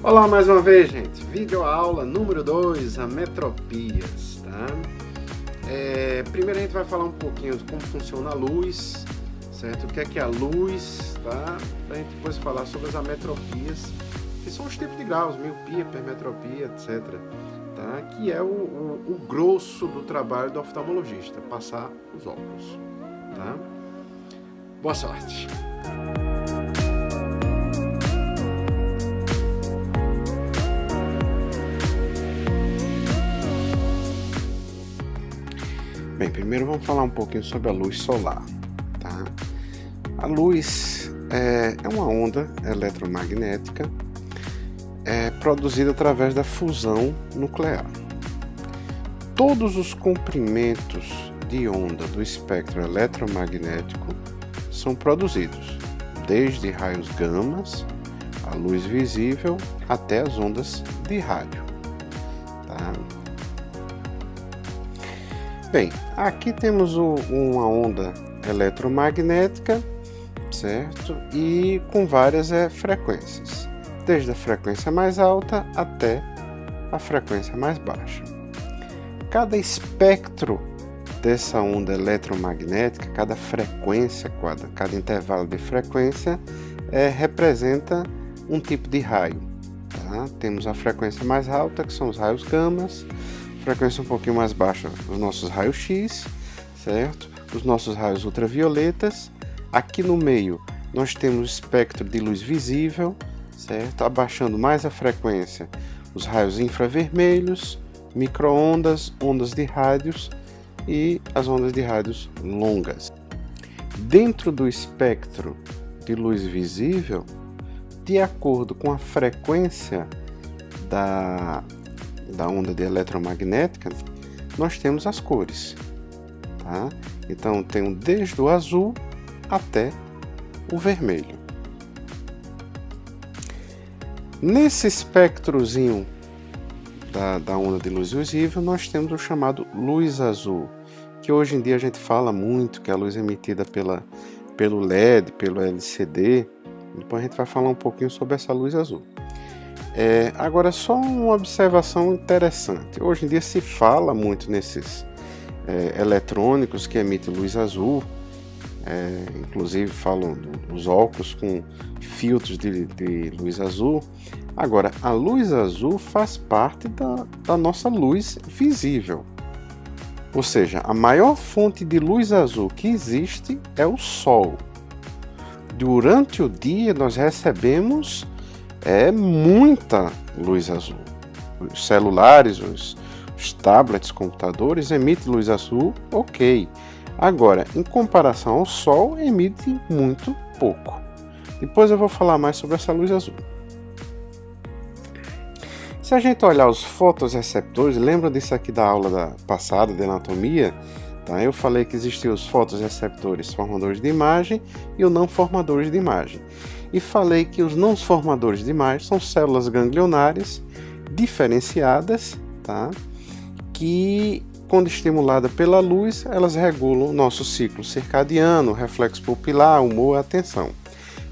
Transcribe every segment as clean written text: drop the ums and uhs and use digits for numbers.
Olá mais uma vez, gente. Vídeo aula número 2, ametropias, tá? Primeiro a gente vai falar um pouquinho de como funciona a luz, certo? O que é a luz, tá? Pra gente depois falar sobre as ametropias, que são os tipos de graus, miopia, hipermetropia, etc. Tá? Que é o grosso do trabalho do oftalmologista, passar os óculos, tá? Boa sorte! Bem, primeiro vamos falar um pouquinho sobre a luz solar, tá? A luz é uma onda eletromagnética produzida através da fusão nuclear. Todos os comprimentos de onda do espectro eletromagnético são produzidos, desde raios gamas, a luz visível, até as ondas de rádio, tá? Bem, aqui temos uma onda eletromagnética, certo? E com várias frequências, desde a frequência mais alta até a frequência mais baixa. Cada espectro dessa onda eletromagnética, cada frequência, cada intervalo de frequência representa um tipo de raio, tá? Temos a frequência mais alta, que são os raios gamas, frequência um pouquinho mais baixa, os nossos raios X, certo? Os nossos raios ultravioletas. Aqui no meio nós temos o espectro de luz visível, certo? Abaixando mais a frequência, os raios infravermelhos, micro-ondas, ondas de rádios e as ondas de rádios longas. Dentro do espectro de luz visível, de acordo com a frequência da onda eletromagnética, nós temos as cores, tá? Então tem desde o azul até o vermelho. Nesse espectrozinho da onda de luz visível, nós temos o chamado luz azul, que hoje em dia a gente fala muito, que é a luz emitida pelo LED, pelo LCD. Depois a gente vai falar um pouquinho sobre essa luz azul. Agora, só uma observação interessante. Hoje em dia se fala muito nesses eletrônicos que emitem luz azul, inclusive falam dos óculos com filtros de luz azul. Agora, a luz azul faz parte da nossa luz visível. Ou seja, a maior fonte de luz azul que existe é o Sol. Durante o dia nós recebemos muita luz azul. Os celulares, os tablets, computadores emitem luz azul, ok. Agora, em comparação ao Sol, emite muito pouco. Depois eu vou falar mais sobre essa luz azul. Se a gente olhar os fotorreceptores, lembra disso aqui da aula passada de anatomia? Tá? Eu falei que existiam os fotorreceptores formadores de imagem e os não formadores de imagem. E falei que os não formadores de imagem são células ganglionares diferenciadas, tá? Que, quando estimulada pela luz, elas regulam o nosso ciclo circadiano, reflexo pupilar, humor e atenção.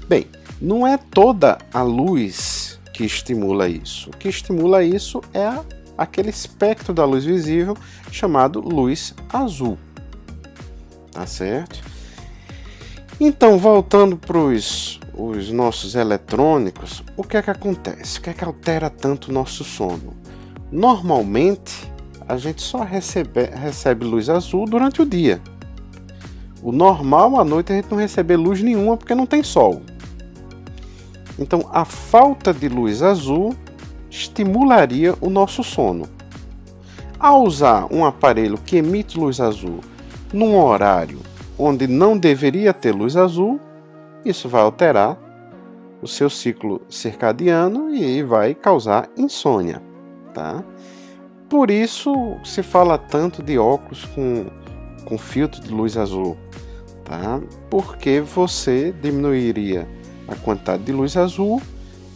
Bem, não é toda a luz que estimula isso. O que estimula isso é aquele espectro da luz visível chamado luz azul. Tá certo? Então, voltando para os nossos eletrônicos, o que é que acontece? O que é que altera tanto o nosso sono? Normalmente, a gente só recebe luz azul durante o dia. O normal, à noite, a gente não recebe luz nenhuma porque não tem sol. Então, a falta de luz azul estimularia o nosso sono. Ao usar um aparelho que emite luz azul num horário onde não deveria ter luz azul, isso vai alterar o seu ciclo circadiano e vai causar insônia, tá? Por isso se fala tanto de óculos com filtro de luz azul, tá? Porque você diminuiria a quantidade de luz azul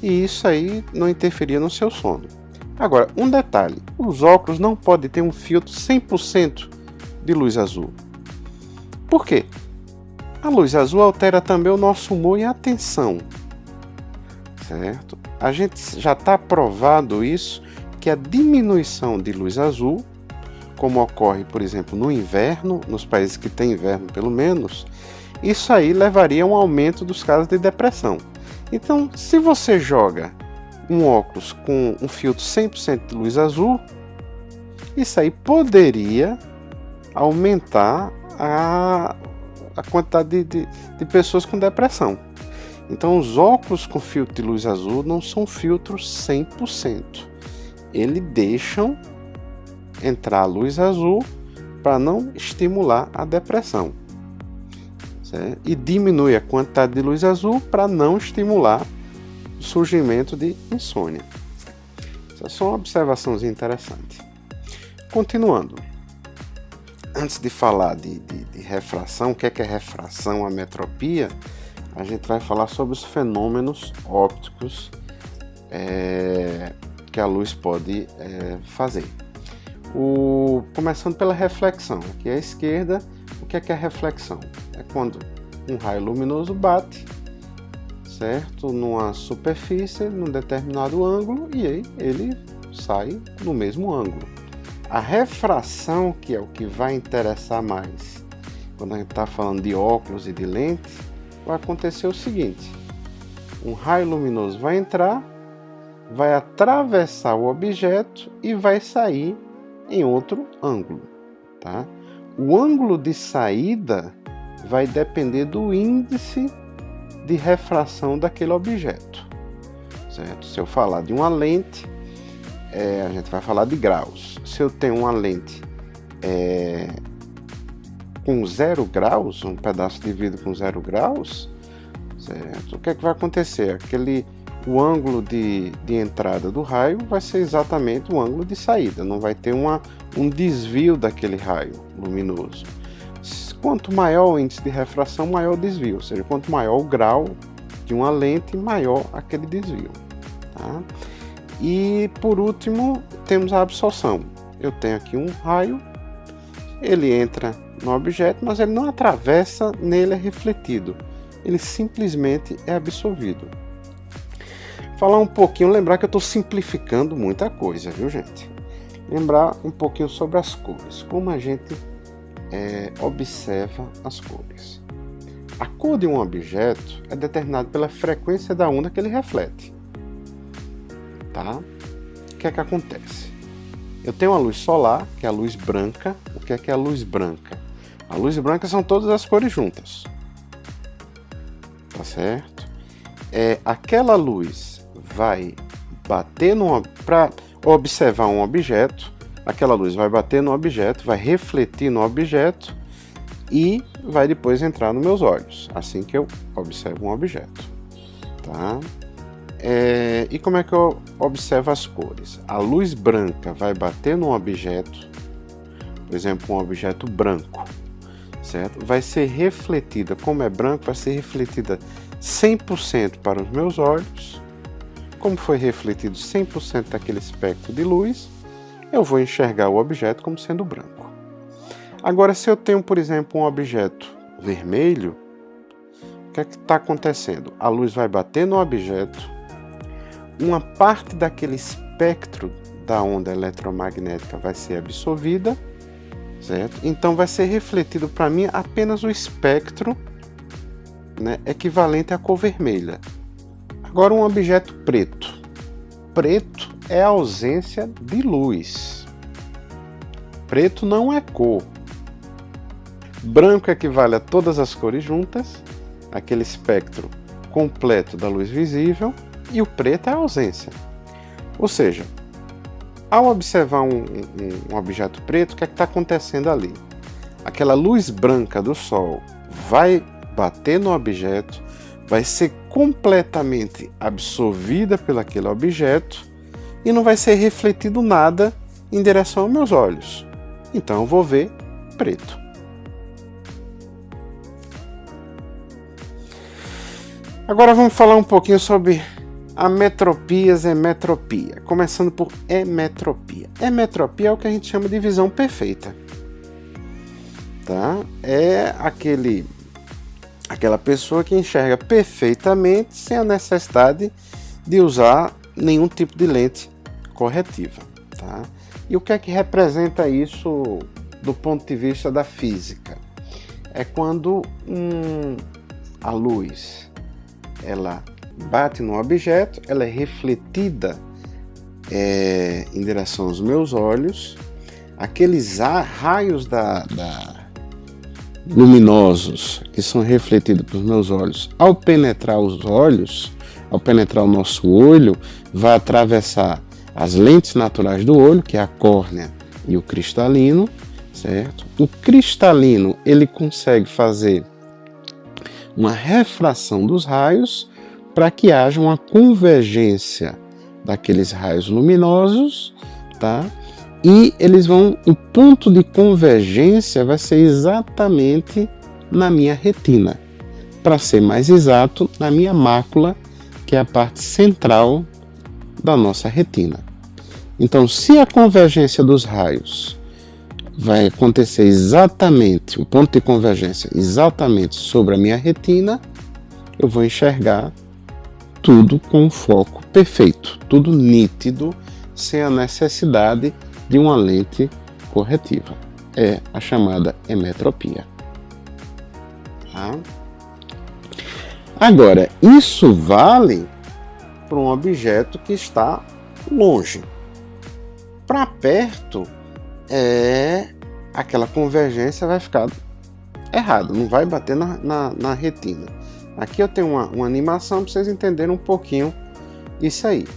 e isso aí não interferia no seu sono. Agora, um detalhe, os óculos não podem ter um filtro 100% de luz azul. Por quê? A luz azul altera também o nosso humor e a atenção, certo? A gente já está provado isso, que a diminuição de luz azul, como ocorre, por exemplo, no inverno, nos países que tem inverno pelo menos, isso aí levaria a um aumento dos casos de depressão. Então, se você joga um óculos com um filtro 100% de luz azul, isso aí poderia aumentar a quantidade de pessoas com depressão. Então, os óculos com filtro de luz azul não são filtros 100%. Eles deixam entrar a luz azul para não estimular a depressão, certo? E diminui a quantidade de luz azul para não estimular o surgimento de insônia. Essa é só uma observação interessante. Continuando, antes de falar de refração, o que é refração, ametropia, a gente vai falar sobre os fenômenos ópticos que a luz pode fazer. Começando pela reflexão. Aqui à esquerda, o que é reflexão? É quando um raio luminoso bate, certo, numa superfície, num determinado ângulo, e aí ele sai no mesmo ângulo. A refração, que é o que vai interessar mais quando a gente está falando de óculos e de lentes, vai acontecer o seguinte: um raio luminoso vai entrar, vai atravessar o objeto e vai sair em outro ângulo, tá? O ângulo de saída vai depender do índice de refração daquele objeto, certo? Se eu falar de uma lente, a gente vai falar de graus. Se eu tenho uma lente com 0 graus, um pedaço de vidro com 0 graus, certo? O que é que vai acontecer? O ângulo de entrada do raio vai ser exatamente o ângulo de saída, não vai ter um desvio daquele raio luminoso. Quanto maior o índice de refração, maior o desvio, ou seja, quanto maior o grau de uma lente, maior aquele desvio, tá? E por último, temos a absorção. Eu tenho aqui um raio, ele entra no objeto, mas ele não atravessa, nele é refletido, ele simplesmente é absorvido. Falar um pouquinho, lembrar que eu estou simplificando muita coisa, viu, gente? Lembrar um pouquinho sobre as cores, como a gente observa as cores. A cor de um objeto é determinada pela frequência da onda que ele reflete, tá? O que é que acontece? Eu tenho a luz solar, que é a luz branca. O que é a luz branca? A luz branca são todas as cores juntas, tá certo? Aquela luz vai bater para observar um objeto, aquela luz vai bater no objeto, vai refletir no objeto e vai depois entrar nos meus olhos, assim que eu observo um objeto, tá? E como é que eu observo as cores? A luz branca vai bater num objeto, por exemplo, um objeto branco, certo? Vai ser refletida, como é branco, vai ser refletida 100% para os meus olhos. Como foi refletido 100% daquele espectro de luz, eu vou enxergar o objeto como sendo branco. Agora, se eu tenho, por exemplo, um objeto vermelho, o que é que está acontecendo? A luz vai bater no objeto, uma parte daquele espectro da onda eletromagnética vai ser absorvida, certo? Então vai ser refletido para mim apenas o espectro, né, equivalente à cor vermelha. Agora, um objeto preto. Preto é a ausência de luz. Preto não é cor. Branco equivale a todas as cores juntas, aquele espectro completo da luz visível, e o preto é a ausência. Ou seja, ao observar um objeto preto, o que é que está acontecendo ali? Aquela luz branca do Sol vai bater no objeto, vai ser completamente absorvida pelo aquele objeto e não vai ser refletido nada em direção aos meus olhos. Então eu vou ver preto. Agora vamos falar um pouquinho sobre ametropias e emetropia. Começando por emetropia. Emetropia é o que a gente chama de visão perfeita, tá? É aquela pessoa que enxerga perfeitamente sem a necessidade de usar nenhum tipo de lente corretiva, tá? E o que é que representa isso do ponto de vista da física? É quando a luz ela bate no objeto, ela é refletida em direção aos meus olhos, aqueles raios luminosos que são refletidos pelos meus olhos, ao penetrar os olhos, ao penetrar o nosso olho, vai atravessar as lentes naturais do olho, que é a córnea e o cristalino, certo? O cristalino, ele consegue fazer uma refração dos raios para que haja uma convergência daqueles raios luminosos, tá? E o ponto de convergência vai ser exatamente na minha retina, para ser mais exato, na minha mácula, que é a parte central da nossa retina. Então, se a convergência dos raios vai acontecer exatamente, o ponto de convergência exatamente sobre a minha retina, eu vou enxergar tudo com um foco perfeito, tudo nítido, sem a necessidade de uma lente corretiva. É a chamada emetropia. Tá? Agora, isso vale para um objeto que está longe. Para perto, aquela convergência vai ficar errada, não vai bater na retina. Aqui eu tenho uma animação para vocês entenderem um pouquinho isso aí.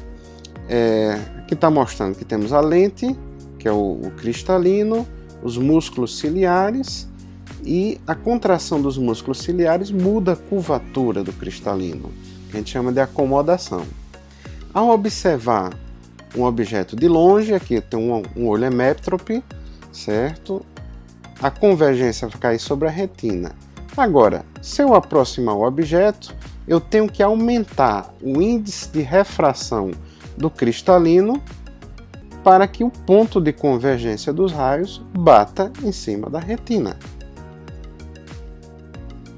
Aqui está mostrando que temos a lente, que é o cristalino, os músculos ciliares, e a contração dos músculos ciliares muda a curvatura do cristalino, que a gente chama de acomodação. Ao observar um objeto de longe, aqui tem um olho emétrope, certo? A convergência vai cair sobre a retina. Agora, se eu aproximar o objeto, eu tenho que aumentar o índice de refração do cristalino para que o ponto de convergência dos raios bata em cima da retina.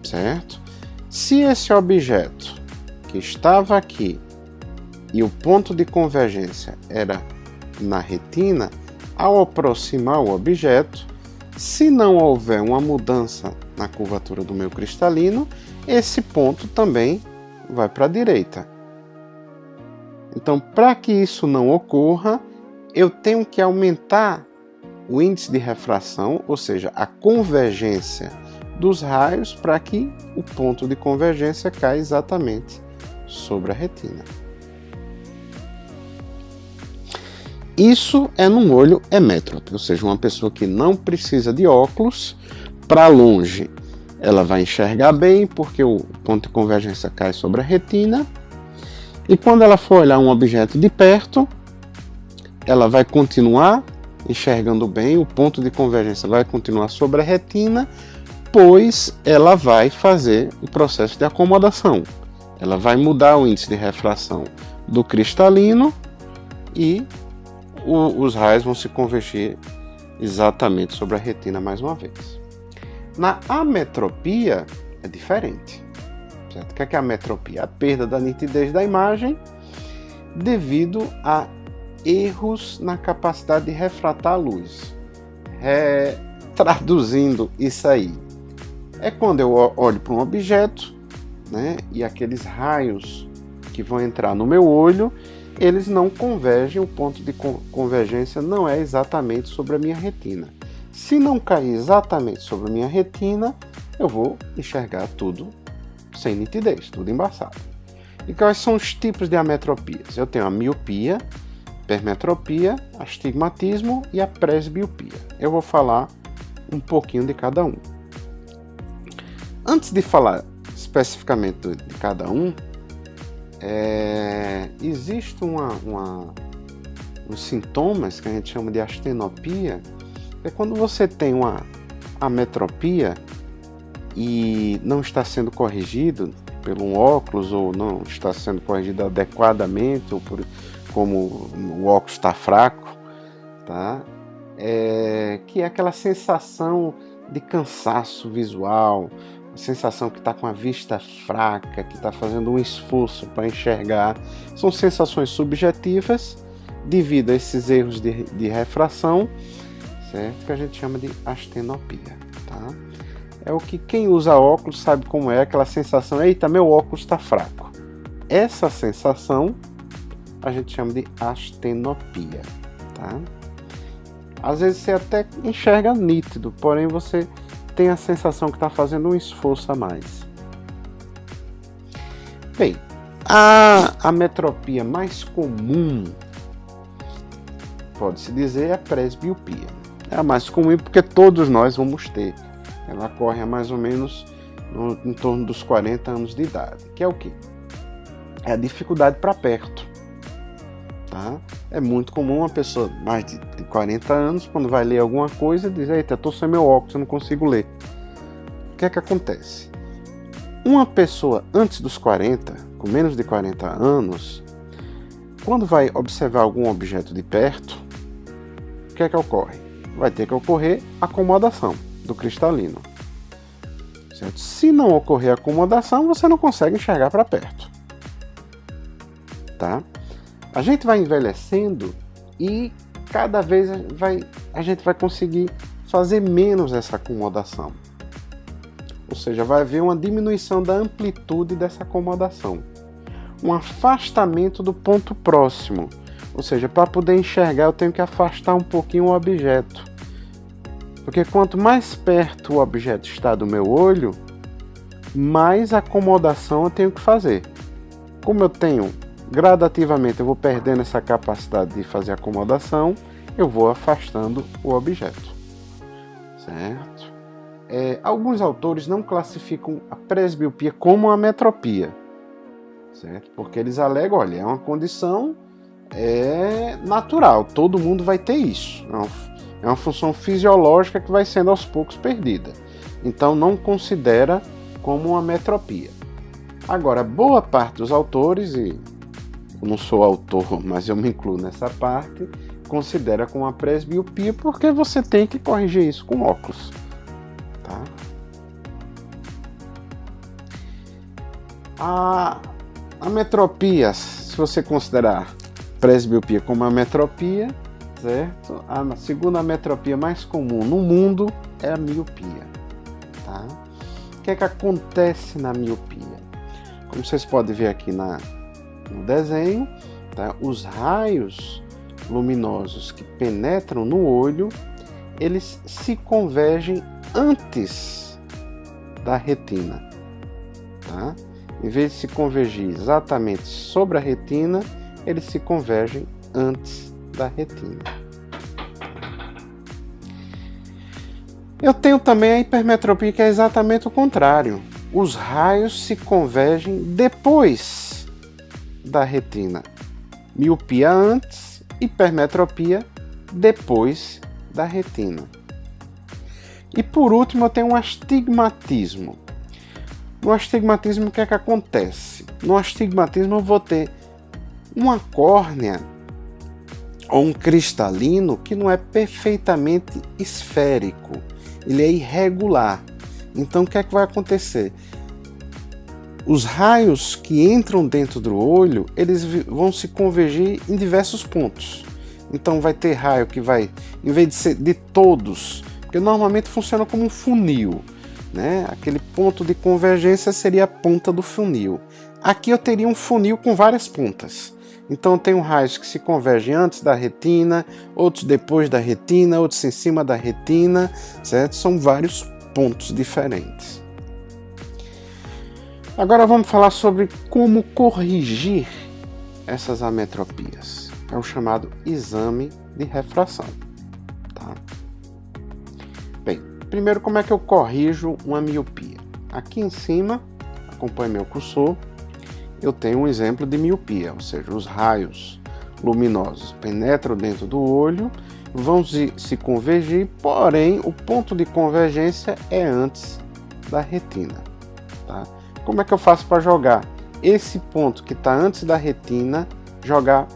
Certo? Se esse objeto que estava aqui e o ponto de convergência era na retina, ao aproximar o objeto, se não houver uma mudança na curvatura do meu cristalino, esse ponto também vai para a direita. Então, para que isso não ocorra, eu tenho que aumentar o índice de refração, ou seja, a convergência dos raios, para que o ponto de convergência caia exatamente sobre a retina. Isso é num olho emétrope, ou seja, uma pessoa que não precisa de óculos. Para longe, ela vai enxergar bem, porque o ponto de convergência cai sobre a retina. E quando ela for olhar um objeto de perto, ela vai continuar enxergando bem, o ponto de convergência vai continuar sobre a retina, pois ela vai fazer o processo de acomodação. Ela vai mudar o índice de refração do cristalino e os raios vão se convergir exatamente sobre a retina mais uma vez. Na ametropia é diferente. Certo? O que é a ametropia? A perda da nitidez da imagem devido a erros na capacidade de refratar a luz. Traduzindo isso aí, é quando eu olho para um objeto, né, e aqueles raios que vão entrar no meu olho, eles não convergem, o ponto de convergência não é exatamente sobre a minha retina. Se não cair exatamente sobre a minha retina, eu vou enxergar tudo sem nitidez, tudo embaçado. E quais são os tipos de ametropias? Eu tenho a miopia, hipermetropia, astigmatismo e a presbiopia. Eu vou falar um pouquinho de cada um. Antes de falar especificamente de cada um, existe uns sintomas que a gente chama de astenopia. É quando você tem uma ametropia e não está sendo corrigido pelo um óculos, ou não está sendo corrigido adequadamente, ou como o óculos está fraco, tá? Que é aquela sensação de cansaço visual, a sensação que está com a vista fraca, que está fazendo um esforço para enxergar. São sensações subjetivas devido a esses erros de refração, certo? Que a gente chama de astenopia, tá? É o que quem usa óculos sabe como é, aquela sensação, eita, meu óculos está fraco. Essa sensação a gente chama de astenopia, tá? Às vezes você até enxerga nítido, porém você tem a sensação que está fazendo um esforço a mais. Bem, a metropia mais comum, pode-se dizer, é a presbiopia. É a mais comum porque todos nós vamos ter. Ela ocorre a mais ou menos em torno dos 40 anos de idade. Que é o quê? É a dificuldade para perto. Tá? É muito comum uma pessoa mais de 40 anos, quando vai ler alguma coisa, diz, eita, estou sem meu óculos, eu não consigo ler. O que é que acontece? Uma pessoa antes dos 40, com menos de 40 anos, quando vai observar algum objeto de perto, o que é que ocorre? Vai ter que ocorrer acomodação do cristalino. Certo? Se não ocorrer acomodação, você não consegue enxergar para perto. Tá? A gente vai envelhecendo e cada vez a gente vai conseguir fazer menos essa acomodação. Ou seja, vai haver uma diminuição da amplitude dessa acomodação. Um afastamento do ponto próximo. Ou seja, para poder enxergar eu tenho que afastar um pouquinho o objeto. Porque quanto mais perto o objeto está do meu olho, mais acomodação eu tenho que fazer. Como eu tenho gradativamente, eu vou perdendo essa capacidade de fazer acomodação, eu vou afastando o objeto. Certo? Alguns autores não classificam a presbiopia como uma metropia. Certo? Porque eles alegam, olha, é uma condição natural, todo mundo vai ter isso. É uma função fisiológica que vai sendo aos poucos perdida. Então não considera como uma metropia. Agora, boa parte dos autores, e eu não sou autor, mas eu me incluo nessa parte, considera como uma presbiopia porque você tem que corrigir isso com óculos. Tá? A metropia, se você considerar presbiopia como uma metropia, certo? A segunda metropia mais comum no mundo é a miopia. Tá? O que é que acontece na miopia? Como vocês podem ver aqui no desenho, tá? Os raios luminosos que penetram no olho, eles se convergem antes da retina. Tá? Em vez de se convergir exatamente sobre a retina, eles se convergem antes da retina. Eu tenho também a hipermetropia, que é exatamente o contrário. Os raios se convergem depois da retina. Miopia antes, hipermetropia depois da retina. E por último, eu tenho um astigmatismo. No astigmatismo, o que é que acontece? No astigmatismo, eu vou ter uma córnea ou um cristalino que não é perfeitamente esférico. Ele é irregular. Então, o que é que vai acontecer? Os raios que entram dentro do olho, eles vão se convergir em diversos pontos. Então, vai ter raio que vai, em vez de ser de todos, porque normalmente funciona como um funil, né? Aquele ponto de convergência seria a ponta do funil. Aqui eu teria um funil com várias pontas. Então, eu tenho raios que se convergem antes da retina, outros depois da retina, outros em cima da retina, certo? São vários pontos diferentes. Agora vamos falar sobre como corrigir essas ametropias. É o chamado exame de refração. Tá? Bem, primeiro, como é que eu corrijo uma miopia? Aqui em cima, acompanhe meu cursor, eu tenho um exemplo de miopia, ou seja, os raios luminosos penetram dentro do olho, vão se convergir, porém o ponto de convergência é antes da retina. Tá? Como é que eu faço para jogar esse ponto que está antes da retina, jogar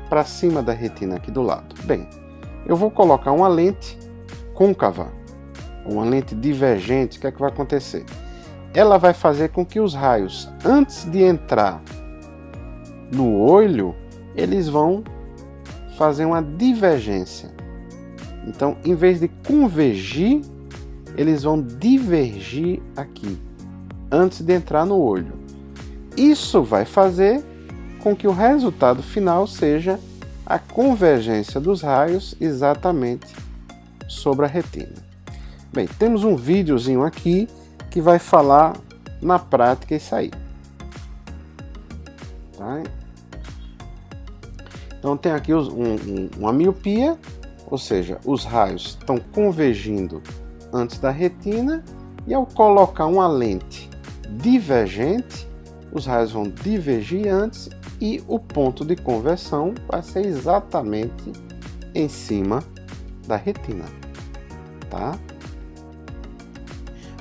para cima da retina aqui do lado? Bem, eu vou colocar uma lente côncava, uma lente divergente. O que é que vai acontecer? ela vai fazer com que os raios, antes de entrar no olho, eles vão fazer uma divergência. Então, em vez de convergir, eles vão divergir aqui, antes de entrar no olho. Isso vai fazer com que o resultado final seja a convergência dos raios exatamente sobre a retina. Bem, temos um videozinho aqui que vai falar na prática isso aí. Tá? Então tem aqui uma miopia, ou seja, os raios estão convergindo antes da retina, e ao colocar uma lente divergente, os raios vão divergir antes e o ponto de conversão vai ser exatamente em cima da retina. Tá?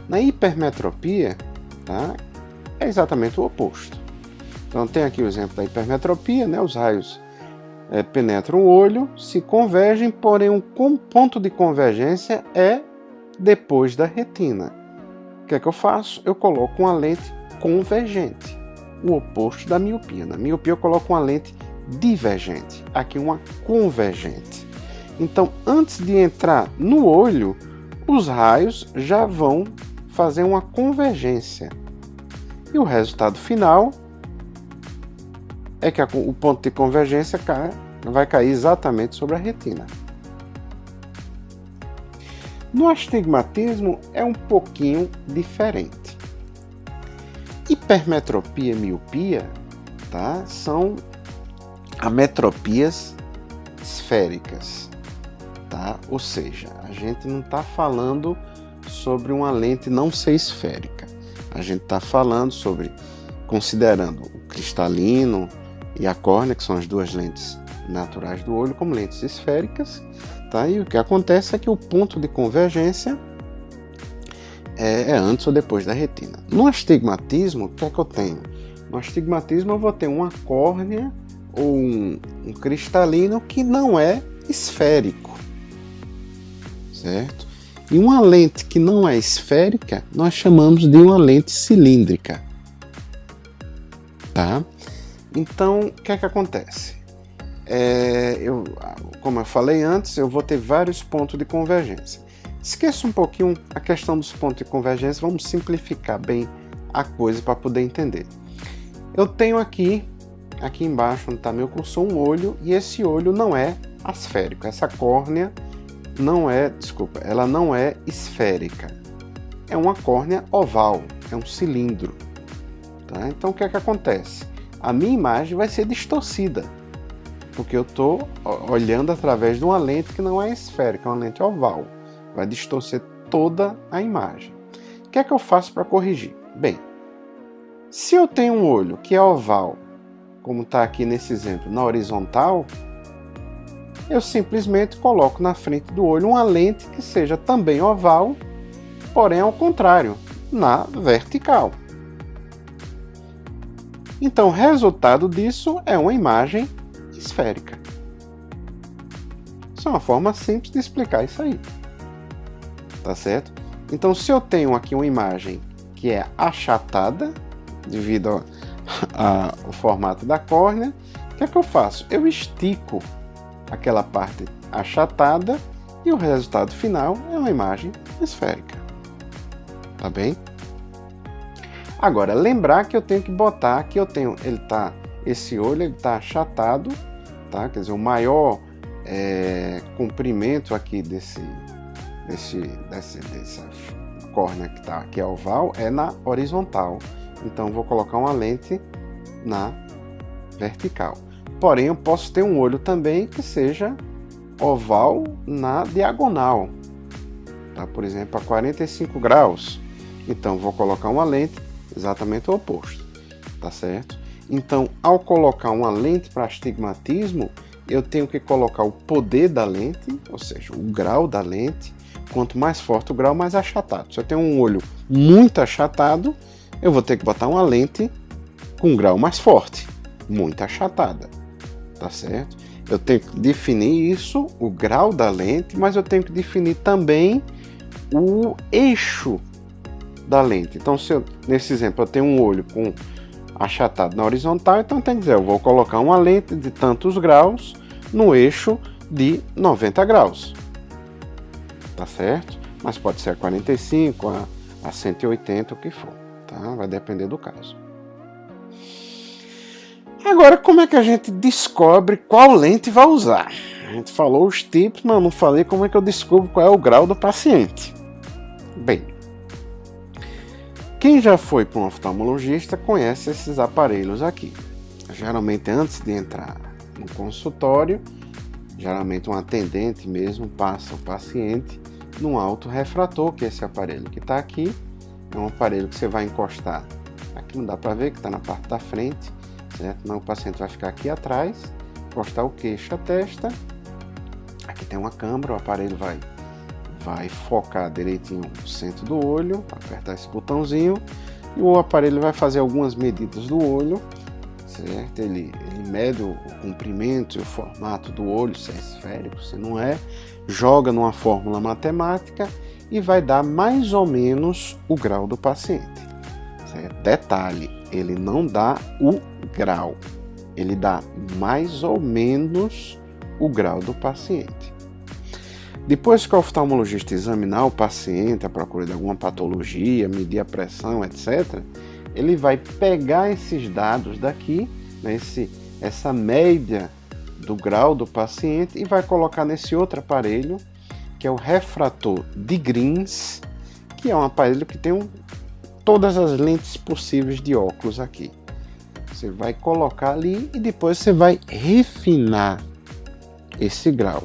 Na hipermetropia, tá, é exatamente o oposto. Então tem aqui o exemplo da hipermetropia, né? Os raios penetram o olho, se convergem, porém o ponto de convergência é depois da retina. O que é que eu faço? Eu coloco uma lente convergente, o oposto da miopia. Na miopia eu coloco uma lente divergente, aqui uma convergente. Então, antes de entrar no olho, os raios já vão fazer uma convergência. E o resultado final é que o ponto de convergência vai cair exatamente sobre a retina. No astigmatismo é um pouquinho diferente. Hipermetropia e miopia, tá, são ametropias esféricas. Tá? Ou seja, a gente não está falando sobre uma lente não ser esférica. A gente está falando sobre, considerando o cristalino e a córnea, que são as duas lentes naturais do olho, como lentes esféricas. Tá? E o que acontece é que o ponto de convergência é antes ou depois da retina. No astigmatismo, o que é que eu tenho? No astigmatismo eu vou ter uma córnea ou um cristalino que não é esférico. Certo? E uma lente que não é esférica, nós chamamos de uma lente cilíndrica. Tá? Então, o que é que acontece? Como eu falei antes, eu vou ter vários pontos de convergência. Esqueça um pouquinho a questão dos pontos de convergência, vamos simplificar bem a coisa para poder entender. Eu tenho aqui embaixo, onde está meu cursor, um olho, e esse olho não é asférico. Essa córnea ela não é esférica. É uma córnea oval, é um cilindro. Tá? Então o que é que acontece? A minha imagem vai ser distorcida, porque eu estou olhando através de uma lente que não é esférica, é uma lente oval. Vai distorcer toda a imagem. O que é que eu faço para corrigir? Bem, se eu tenho um olho que é oval, como está aqui nesse exemplo, na horizontal, eu simplesmente coloco na frente do olho uma lente que seja também oval, porém ao contrário, na vertical. Então, o resultado disso é uma imagem esférica. Isso é uma forma simples de explicar isso aí. Tá certo? Então, se eu tenho aqui uma imagem que é achatada, devido ao formato da córnea, o que é que eu faço? Eu estico aquela parte achatada e o resultado final é uma imagem esférica. Tá bem? Agora, lembrar que eu tenho que botar que esse olho está achatado, tá? Quer dizer, o maior comprimento aqui dessa córnea que está aqui oval é na horizontal. Então, vou colocar uma lente na vertical. Porém, eu posso ter um olho também que seja oval na diagonal. Tá? Por exemplo, a 45 graus. Então, vou colocar uma lente exatamente o oposto. Tá certo? Então, ao colocar uma lente para astigmatismo, eu tenho que colocar o poder da lente, ou seja, o grau da lente. Quanto mais forte o grau, mais achatado. Se eu tenho um olho muito achatado, eu vou ter que botar uma lente com um grau mais forte, muito achatada. Tá certo? Eu tenho que definir isso, o grau da lente, mas eu tenho que definir também o eixo da lente. Então, nesse exemplo eu tenho um olho com achatado na horizontal, então tem que dizer, eu vou colocar uma lente de tantos graus no eixo de 90 graus. Tá certo? Mas pode ser a 45, a 180, o que for. Tá? Vai depender do caso. Agora, como é que a gente descobre qual lente vai usar? A gente falou os tipos, mas não falei como é que eu descubro qual é o grau do paciente. Bem, quem já foi para um oftalmologista conhece esses aparelhos aqui. Geralmente, antes de entrar no consultório, geralmente um atendente mesmo passa o paciente num autorrefrator, que é esse aparelho que está aqui. É um aparelho que você vai encostar. Aqui não dá para ver, que está na parte da frente, certo? Então, o paciente vai ficar aqui atrás, encostar o queixo, a testa. Aqui tem uma câmera, o aparelho vai focar direitinho no centro do olho, apertar esse botãozinho e o aparelho vai fazer algumas medidas do olho, certo? Ele mede o comprimento e o formato do olho, se é esférico, se não é, joga numa fórmula matemática e vai dar mais ou menos o grau do paciente, certo? Detalhe, ele não dá o grau, ele dá mais ou menos o grau do paciente. Depois que o oftalmologista examinar o paciente à procura de alguma patologia, medir a pressão, etc., ele vai pegar esses dados daqui, né, essa média do grau do paciente, e vai colocar nesse outro aparelho, que é o refrator de Grins, que é um aparelho que tem todas as lentes possíveis de óculos aqui. Você vai colocar ali e depois você vai refinar esse grau.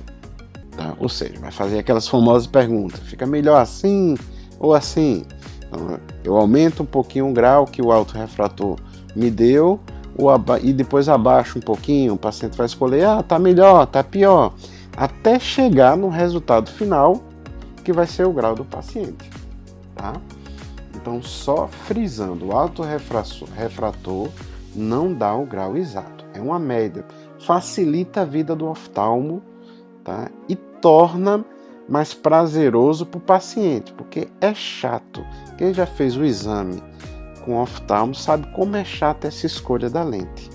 Tá? Ou seja, vai fazer aquelas famosas perguntas, fica melhor assim ou assim? Então, eu aumento um pouquinho o grau que o autorrefrator me deu e depois abaixo um pouquinho, o paciente vai escolher, tá melhor, tá pior, até chegar no resultado final, que vai ser o grau do paciente. Tá? Então, só frisando, o autorrefrator não dá o grau exato, é uma média, facilita a vida do oftalmo, tá? E torna mais prazeroso para o paciente, porque é chato. Quem já fez o exame com oftalmo sabe como é chata essa escolha da lente.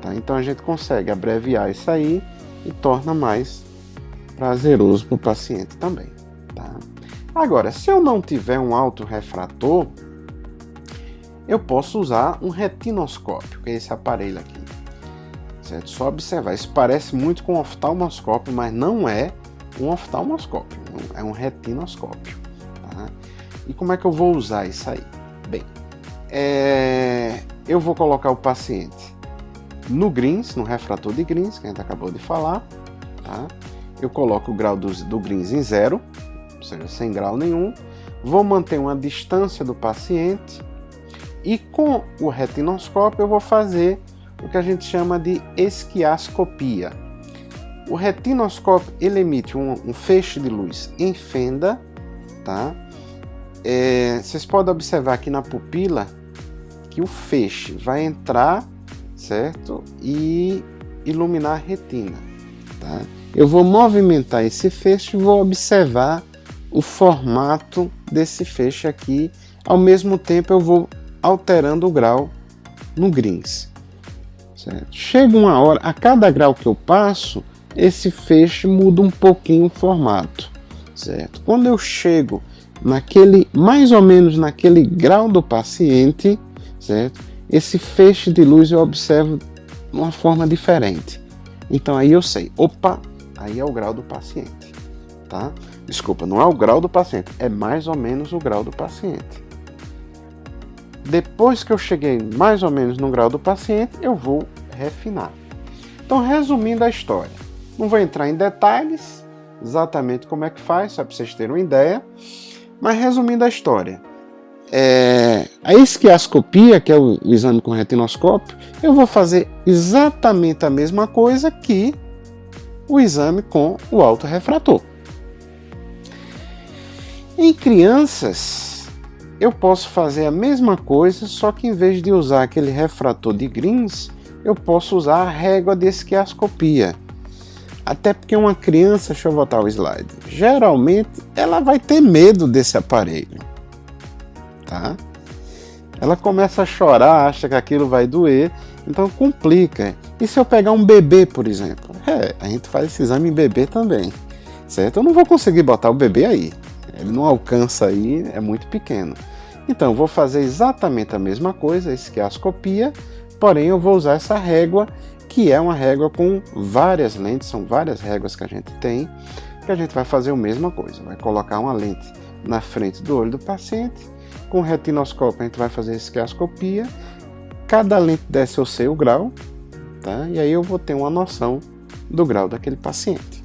Tá? Então a gente consegue abreviar isso aí e torna mais prazeroso para o paciente também. Tá? Agora, se eu não tiver um autorrefrator, eu posso usar um retinoscópio, que é esse aparelho aqui. Certo? Só observar, isso parece muito com um oftalmoscópio, mas não é um oftalmoscópio, é um retinoscópio. Tá? E como é que eu vou usar isso aí? Bem, eu vou colocar o paciente no Grins, no refrator de Grins, que a gente acabou de falar. Tá? Eu coloco o grau do Grins em 0, ou seja, sem grau nenhum. Vou manter uma distância do paciente e com o retinoscópio eu vou fazer o que a gente chama de esquiascopia. O retinoscópio ele emite um feixe de luz em fenda, tá? Vocês podem observar aqui na pupila que o feixe vai entrar, certo? E iluminar a retina, tá? Eu vou movimentar esse feixe e vou observar o formato desse feixe aqui. Ao mesmo tempo eu vou alterando o grau no Grins. Certo? Chega uma hora, a cada grau que eu passo, esse feixe muda um pouquinho o formato, certo? Quando eu chego mais ou menos naquele grau do paciente, certo? Esse feixe de luz eu observo de uma forma diferente. Então aí eu sei, opa, aí é o grau do paciente, tá? Desculpa, não é o grau do paciente, é mais ou menos o grau do paciente. Depois que eu cheguei mais ou menos no grau do paciente, eu vou refinar. Então, resumindo a história, não vou entrar em detalhes, exatamente como é que faz, só para vocês terem uma ideia, mas resumindo a história, a esquiascopia, que é o exame com retinoscópio, eu vou fazer exatamente a mesma coisa que o exame com o autorrefrator. Em crianças, eu posso fazer a mesma coisa, só que em vez de usar aquele refrator de Grins, eu posso usar a régua de esquiascopia. Até porque uma criança, deixa eu botar o slide, geralmente ela vai ter medo desse aparelho. tá? Ela começa a chorar, acha que aquilo vai doer, então complica. E se eu pegar um bebê, por exemplo? A gente faz esse exame em bebê também, certo? Eu não vou conseguir botar o bebê aí, ele não alcança aí, é muito pequeno. Então, eu vou fazer exatamente a mesma coisa, esquiascopia, porém eu vou usar essa régua, que é uma régua com várias lentes, são várias réguas que a gente tem, que a gente vai fazer a mesma coisa, vai colocar uma lente na frente do olho do paciente, com o retinoscópio a gente vai fazer a esquiascopia, cada lente desce ao seu grau, tá? E aí eu vou ter uma noção do grau daquele paciente.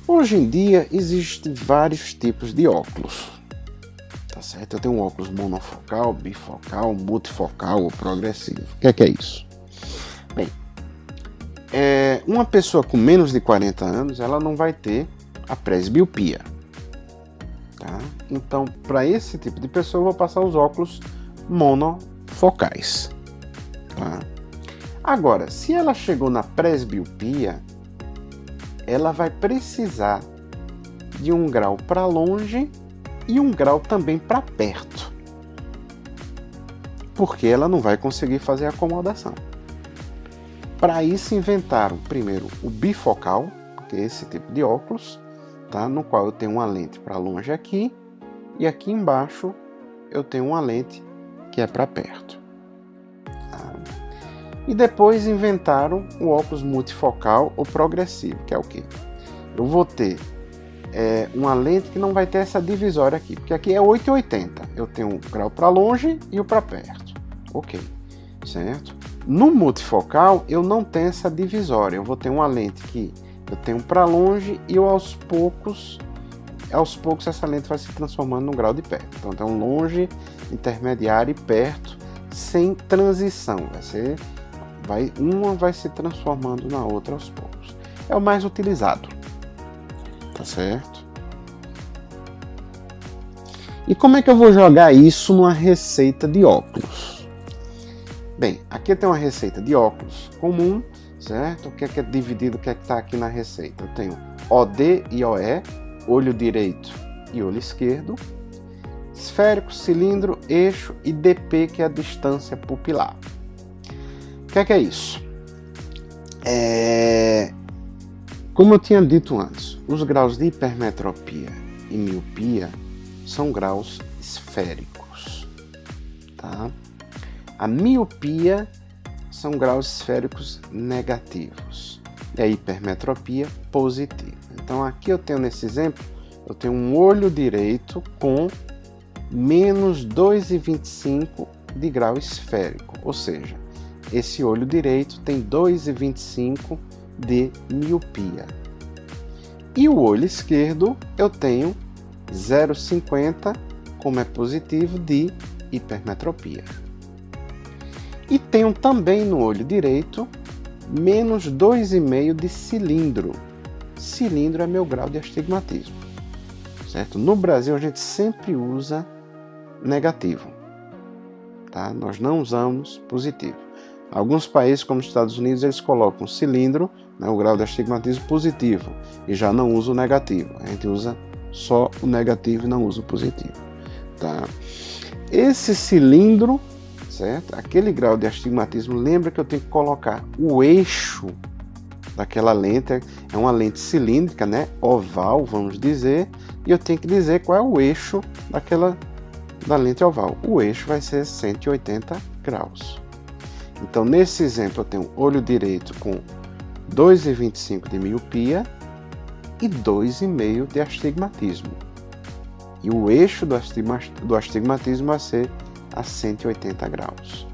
Hoje em dia existem vários tipos de óculos, tá certo? Eu tenho um óculos monofocal, bifocal, multifocal ou progressivo. O que é isso? Bem, uma pessoa com menos de 40 anos, ela não vai ter a presbiopia, tá? Então, para esse tipo de pessoa, eu vou passar os óculos monofocais, tá? Agora, se ela chegou na presbiopia, ela vai precisar de um grau para longe e um grau também para perto, porque ela não vai conseguir fazer a acomodação. Para isso inventaram primeiro o bifocal, que é esse tipo de óculos, tá? No qual eu tenho uma lente para longe aqui e aqui embaixo eu tenho uma lente que é para perto. Tá? E depois inventaram o óculos multifocal ou progressivo, que é o quê? Eu vou ter uma lente que não vai ter essa divisória aqui, porque aqui é 880, eu tenho um grau para longe e o para perto, ok, certo? No multifocal eu não tenho essa divisória, eu vou ter uma lente que eu tenho para longe e eu, aos poucos essa lente vai se transformando num grau de perto. Então tem um longe, intermediário e perto, sem transição. Uma vai se transformando na outra aos poucos. É o mais utilizado, tá certo? E como é que eu vou jogar isso numa receita de óculos? Bem, aqui tem uma receita de óculos comum, certo? O que é dividido, o que está aqui na receita? Eu tenho OD e OE, olho direito e olho esquerdo, esférico, cilindro, eixo e DP, que é a distância pupilar. O que é isso? Como eu tinha dito antes, os graus de hipermetropia e miopia são graus esféricos, tá? A miopia são graus esféricos negativos e a hipermetropia positiva. Então aqui eu tenho nesse exemplo, eu tenho um olho direito com menos 2,25 de grau esférico, ou seja, esse olho direito tem 2,25 de miopia. E o olho esquerdo eu tenho 0,50, como é positivo, de hipermetropia. E tenho também no olho direito menos 2,5 de cilindro. Cilindro é meu grau de astigmatismo, certo? No Brasil a gente sempre usa negativo, tá? Nós não usamos positivo. Alguns países, como os Estados Unidos, eles colocam cilindro, né, o grau de astigmatismo positivo, e já não usa o negativo. A gente usa só o negativo e não usa o positivo, tá? Esse cilindro, certo? Aquele grau de astigmatismo, lembra que eu tenho que colocar o eixo daquela lente, é uma lente cilíndrica, né? Oval, vamos dizer, e eu tenho que dizer qual é o eixo da lente oval. O eixo vai ser 180 graus. Então, nesse exemplo, eu tenho olho direito com 2,25 de miopia e 2,5 de astigmatismo. E o eixo do astigmatismo vai ser a 180 graus.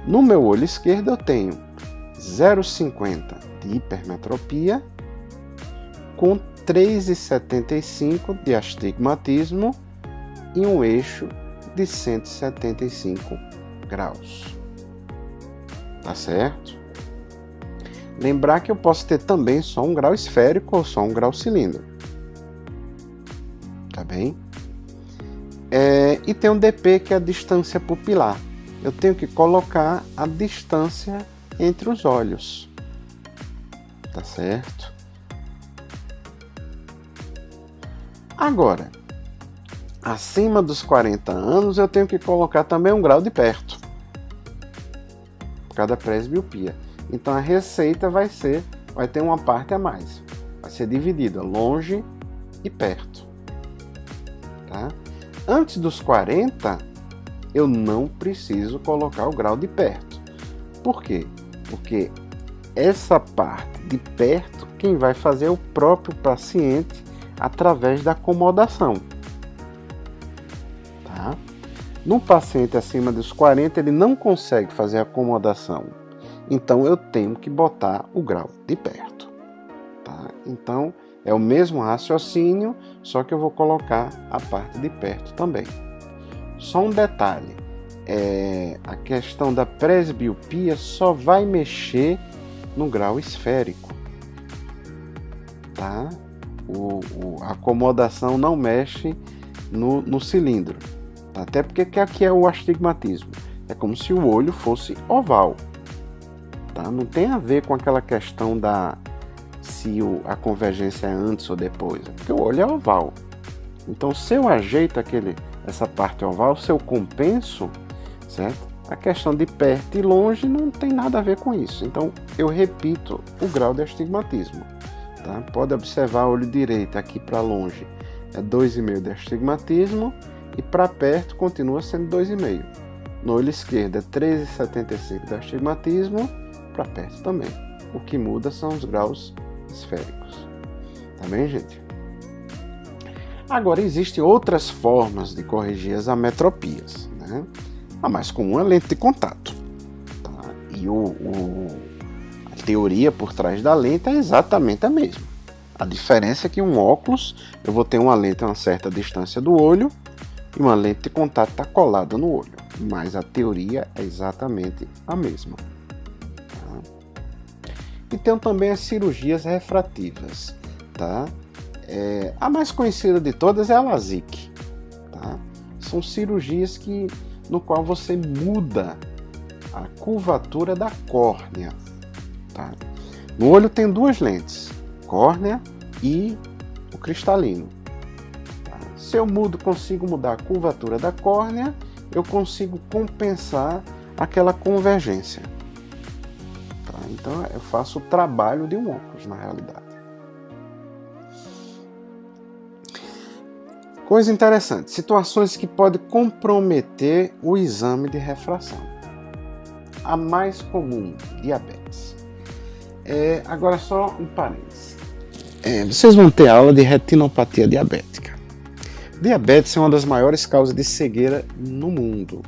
No meu olho esquerdo eu tenho 0,50 de hipermetropia com 3,75 de astigmatismo e um eixo de 175 graus. Tá certo? Lembrar que eu posso ter também só um grau esférico ou só um grau cilindro. Tá bem? E tem um DP, que é a distância pupilar. Eu tenho que colocar a distância entre os olhos. Tá certo? Agora, acima dos 40 anos, eu tenho que colocar também um grau de perto, por causa da presbiopia. Então a receita vai ter uma parte a mais, vai ser dividida longe e perto. Tá? Antes dos 40, eu não preciso colocar o grau de perto. Por quê? Porque essa parte de perto, quem vai fazer é o próprio paciente através da acomodação. Tá? No paciente acima dos 40, ele não consegue fazer a acomodação. Então eu tenho que botar o grau de perto. Tá? Então é o mesmo raciocínio, só que eu vou colocar a parte de perto também. Só um detalhe, a questão da presbiopia só vai mexer no grau esférico. Tá? A acomodação não mexe no cilindro. Tá? Até porque aqui é o astigmatismo. É como se o olho fosse oval. Tá? Não tem a ver com aquela questão se a convergência é antes ou depois. Porque o olho é oval. Então, se eu ajeito essa parte oval, se eu compenso, certo? A questão de perto e longe não tem nada a ver com isso. Então, eu repito o grau de astigmatismo. Tá? Pode observar o olho direito aqui para longe é 2,5 de astigmatismo e para perto continua sendo 2,5. No olho esquerdo é 13,75 de astigmatismo, para perto também. O que muda são os graus esféricos. Tá bem, gente? Agora, existem outras formas de corrigir as ametropias. Né? A mais comum é a lente de contato. Tá? E a teoria por trás da lente é exatamente a mesma. A diferença é que um óculos, eu vou ter uma lente a uma certa distância do olho e uma lente de contato está colada no olho. Mas a teoria é exatamente a mesma. Tá? E tem também as cirurgias refrativas. Tá? A mais conhecida de todas é a LASIK. Tá? São cirurgias no qual você muda a curvatura da córnea. Tá? No olho tem duas lentes, córnea e o cristalino. Tá? Se eu consigo mudar a curvatura da córnea, eu consigo compensar aquela convergência. Tá? Então eu faço o trabalho de um óculos na realidade. Coisa interessante, situações que podem comprometer o exame de refração. A mais comum, diabetes. Agora só um parênteses. Vocês vão ter aula de retinopatia diabética. Diabetes é uma das maiores causas de cegueira no mundo,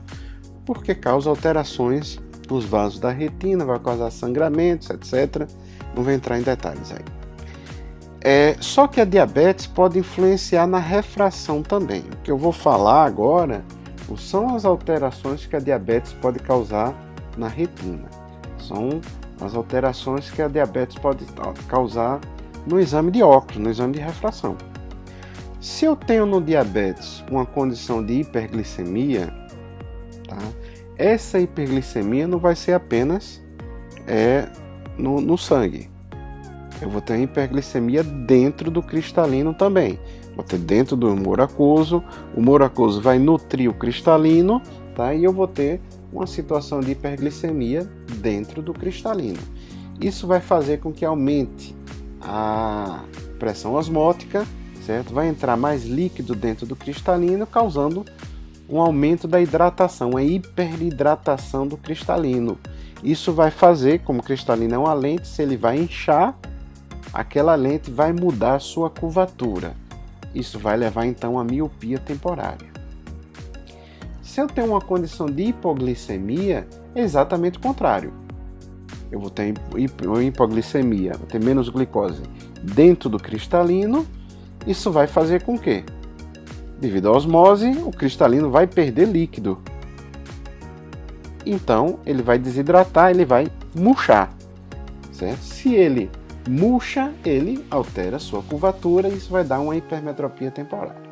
porque causa alterações nos vasos da retina, vai causar sangramentos, etc. Não vou entrar em detalhes aí. Só que a diabetes pode influenciar na refração também. O que eu vou falar agora são as alterações que a diabetes pode causar na retina. São as alterações que a diabetes pode causar no exame de óculos, no exame de refração. Se eu tenho no diabetes uma condição de hiperglicemia, tá? Essa hiperglicemia não vai ser apenas no sangue. Eu vou ter hiperglicemia dentro do cristalino também. Vou ter dentro do humor aquoso, o humor aquoso vai nutrir o cristalino, tá? E eu vou ter uma situação de hiperglicemia dentro do cristalino. Isso vai fazer com que aumente a pressão osmótica, certo? Vai entrar mais líquido dentro do cristalino, causando um aumento da hidratação, a hiperidratação do cristalino. Isso vai fazer, como o cristalino é uma lente, se ele vai inchar, aquela lente vai mudar a sua curvatura. Isso vai levar então a miopia temporária. Se eu tenho uma condição de hipoglicemia, é exatamente o contrário. Eu vou ter hipoglicemia, vou ter menos glicose dentro do cristalino. Isso vai fazer com que, devido à osmose, o cristalino vai perder líquido. Então, ele vai desidratar, ele vai murchar. Certo? Se ele murcha, ele altera a sua curvatura e isso vai dar uma hipermetropia temporária.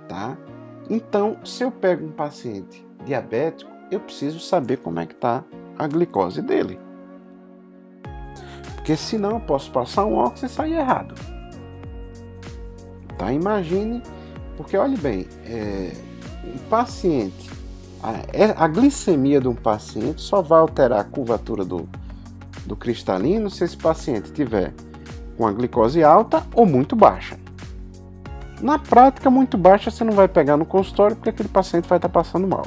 Tá? Então, se eu pego um paciente diabético, eu preciso saber como é que está a glicose dele. Porque senão eu posso passar um óculos e sair errado. Tá? Imagine, porque olhe bem, um paciente, a glicemia de um paciente só vai alterar a curvatura do cristalino se esse paciente tiver com a glicose alta ou muito baixa. Na prática, muito baixa você não vai pegar no consultório porque aquele paciente vai estar passando mal.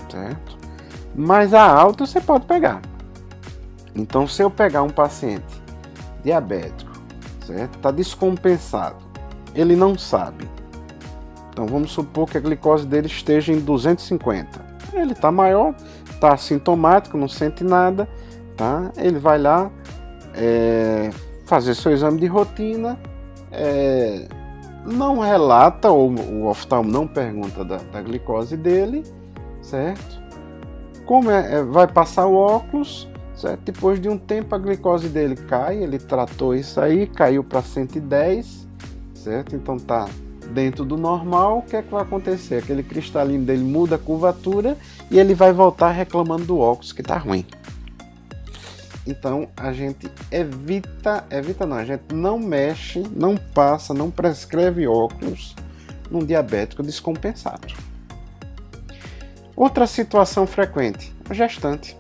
Certo? Mas a alta você pode pegar. Então, se eu pegar um paciente diabético, certo? Está descompensado, ele não sabe. Então, vamos supor que a glicose dele esteja em 250. Ele está maior, está assintomático, não sente nada, tá? Ele vai lá fazer seu exame de rotina, não relata, ou o oftalmo não pergunta da glicose dele, certo? Como vai passar o óculos, certo? Depois de um tempo a glicose dele cai, ele tratou isso aí, caiu para 110, certo? Então tá dentro do normal. O que é que vai acontecer? Aquele cristalino dele muda a curvatura e ele vai voltar reclamando do óculos que tá ruim. Então a gente a gente não mexe, não passa, não prescreve óculos num diabético descompensado. Outra situação frequente, a gestante.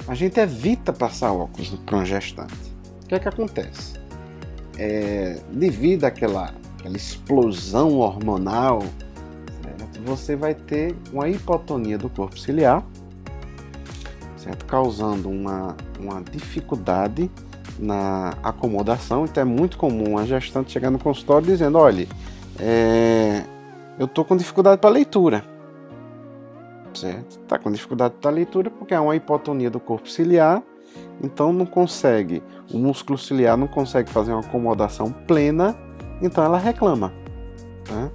A gente evita passar óculos para um gestante. O que é que acontece? Devido àquela explosão hormonal, certo? Você vai ter uma hipotonia do corpo ciliar, certo? Causando uma dificuldade na acomodação. Então é muito comum a gestante chegar no consultório dizendo: olha, eu estou com dificuldade para leitura, certo? Está com dificuldade para leitura porque é uma hipotonia do corpo ciliar, então não consegue, o músculo ciliar não consegue fazer uma acomodação plena, então ela reclama, tá?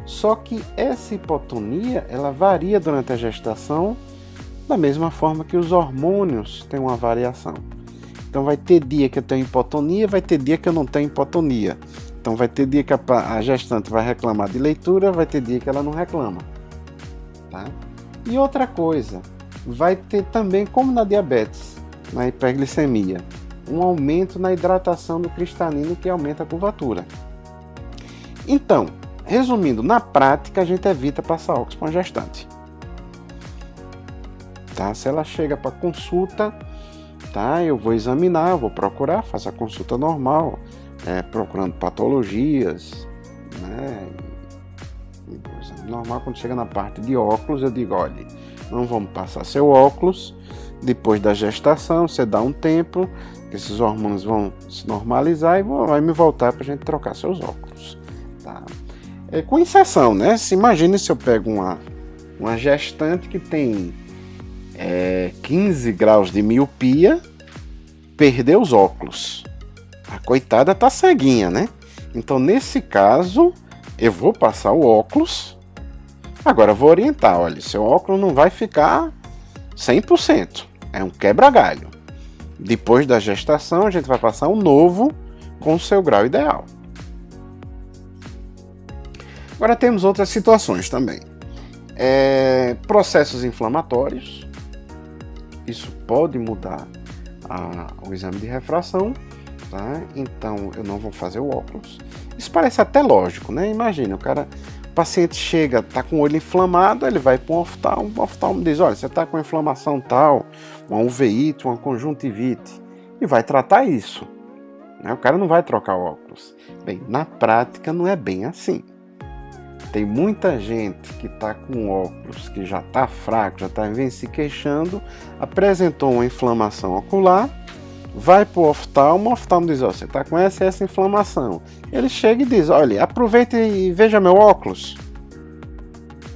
Só que essa hipotonia, ela varia durante a gestação, da mesma forma que os hormônios têm uma variação. Então vai ter dia que eu tenho hipotonia, vai ter dia que eu não tenho hipotonia. Então vai ter dia que a gestante vai reclamar de leitura, vai ter dia que ela não reclama, tá? E outra coisa, vai ter também, como na diabetes, na hiperglicemia, um aumento na hidratação do cristalino que aumenta a curvatura. Então, resumindo, na prática a gente evita passar óculos para uma gestante. Tá? Se ela chega para consulta, tá? Eu vou examinar, vou procurar, faço a consulta normal, procurando patologias, né? Normal. Quando chega na parte de óculos, eu digo: olha, não vamos passar seu óculos depois da gestação, você dá um tempo, que esses hormônios vão se normalizar e vai me voltar para a gente trocar seus óculos, tá? Com exceção, né? Imagine se eu pego uma gestante que tem 15 graus de miopia, perdeu os óculos. A coitada tá ceguinha, né? Então, nesse caso, eu vou passar o óculos. Agora, eu vou orientar: olha, seu óculos não vai ficar 100%. É um quebra-galho. Depois da gestação, a gente vai passar um novo com o seu grau ideal. Agora, temos outras situações também. Processos inflamatórios. Isso pode mudar o exame de refração. Tá? Então eu não vou fazer o óculos. Isso parece até lógico, né? Imagina, o paciente chega, tá com o olho inflamado, ele vai para um oftalmo, o oftalmo diz: olha, você está com inflamação tal, uma uveíte, uma conjuntivite, e vai tratar isso, né? O cara não vai trocar o óculos. Bem, na prática não é bem assim. Tem muita gente que está com óculos que já está fraco, já vem se queixando, apresentou uma inflamação ocular, vai para o oftalmo diz: ó, você está com essa inflamação. Ele chega e diz: olha, aproveita e veja meu óculos.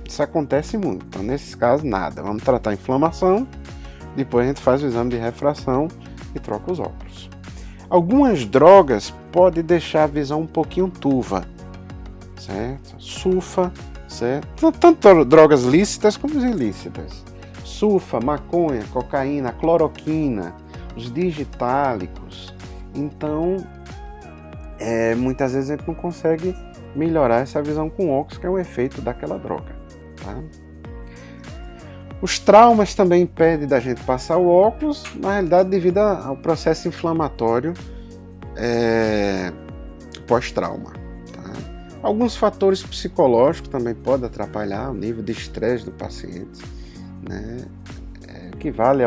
Isso acontece muito. Então, nesses casos, nada. Vamos tratar a inflamação, depois a gente faz o exame de refração e troca os óculos. Algumas drogas podem deixar a visão um pouquinho turva, certo? Sulfa, certo? Tanto drogas lícitas como ilícitas. Sulfa, maconha, cocaína, cloroquina, os digitálicos. Então, muitas vezes a gente não consegue melhorar essa visão com óculos, que é o efeito daquela droga, tá? Os traumas também impedem da gente passar o óculos, na realidade devido ao processo inflamatório pós-trauma. Tá? Alguns fatores psicológicos também podem atrapalhar o nível de estresse do paciente, né? Equivale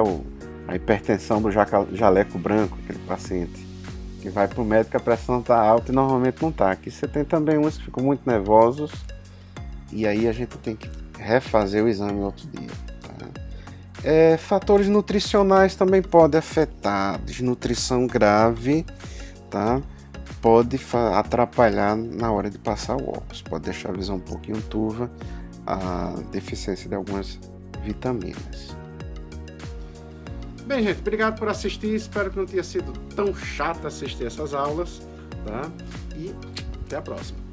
à hipertensão do jaleco branco, aquele paciente que vai para o médico, a pressão está alta e normalmente não está. Aqui você tem também uns que ficam muito nervosos e aí a gente tem que refazer o exame outro dia. Tá? Fatores nutricionais também podem afetar. Desnutrição grave, tá? Pode atrapalhar na hora de passar o óculos, pode deixar a visão um pouquinho turva, a deficiência de algumas vitaminas. Bem, gente, obrigado por assistir, espero que não tenha sido tão chato assistir essas aulas, tá? E até a próxima.